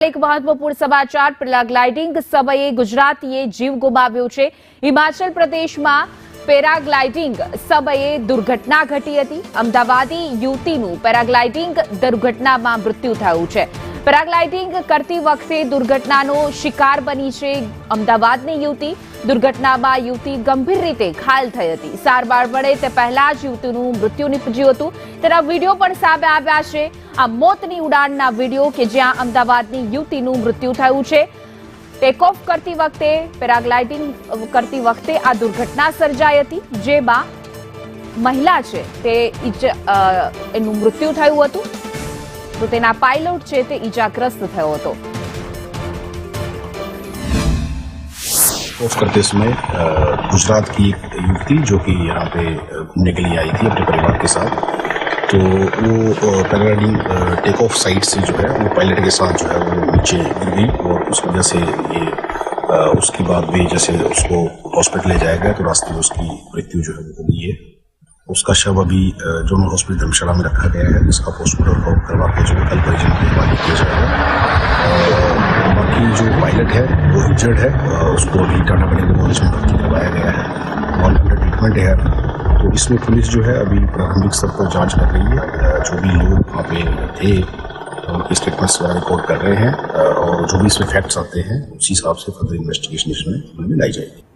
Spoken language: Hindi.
એક મહત્વપૂર્ણ સમાચાર પેરાગ્લાઇડિંગ સમયે ગુજરાતીએ જીવ ગુમાવ્યો છે। હિમાચલ પ્રદેશમાં પેરાગ્લાઇડિંગ સમયે દુર્ઘટના ઘટી હતી। અમદાવાદી યુવતીનું પેરાગ્લાઇડિંગ દુર્ઘટનામાં મૃત્યુ થયું છે। પેરાગ્લાઇડિંગ કરતી વખતે દુર્ઘટનાનો શિકાર બની છે અમદાવાદની યુવતી। દુર્ઘટનામાં યુવતી ગંભીર રીતે ઘાયલ થઈ હતી। સારવાર મળે તે પહેલા જ યુવતીનું મૃત્યુ નીપજ્યું હતું। તેના વિડીયો પણ સામે આવ્યા છે। આ મોતની ઉડાનના વિડીયો કે જ્યાં અમદાવાદની યુવતીનું મૃત્યુ થયું છે। ટેક ઓફ કરતી વખતે પેરાગ્લાઇડિંગ કરતી વખતે આ દુર્ઘટના સર્જાઈ હતી, જેમાં મહિલા છે તે એનું મૃત્યુ થયું હતું, તો તેના પાયલોટ છે તે ઈજાગ્રસ્ત થયો હતો। ऑफ करते समय गुजरात की एक युवती जो कि यहाँ पे घूमने के लिए आई थी अपने परिवार के साथ, तो वो पैराग्लाइडिंग टेक ऑफ साइड से जो है वो पायलट के साथ जो है वो नीचे गिर गई और उस वजह से ये उसके बाद भी जैसे उसको हॉस्पिटल ले जाया गया तो रास्ते में उसकी मृत्यु जो है वो हो गई है। उसका शव अभी जोनल हॉस्पिटल धर्मशाला में रखा गया है, जिसका पोस्टमार्टम करवा के जो कल परिजन के हवाले किया जाएगा। बाकी जो पायलट है वो इंजर्ड है, उसको अभी टाटा मेडिकल कॉलेज में भर्ती करवाया गया है और अंडर ट्रीटमेंट है। तो इसमें पुलिस जो है अभी प्रारंभिक स्तर पर जांच कर रही है। जो भी लोग वहाँ पे थे उनके स्टेटमेंट्स रिकॉर्ड कर रहे हैं और जो भी इसमें फैक्ट्स आते हैं उसी हिसाब से फर्दर इन्वेस्टिगेशन इसमें लाई जाएगी।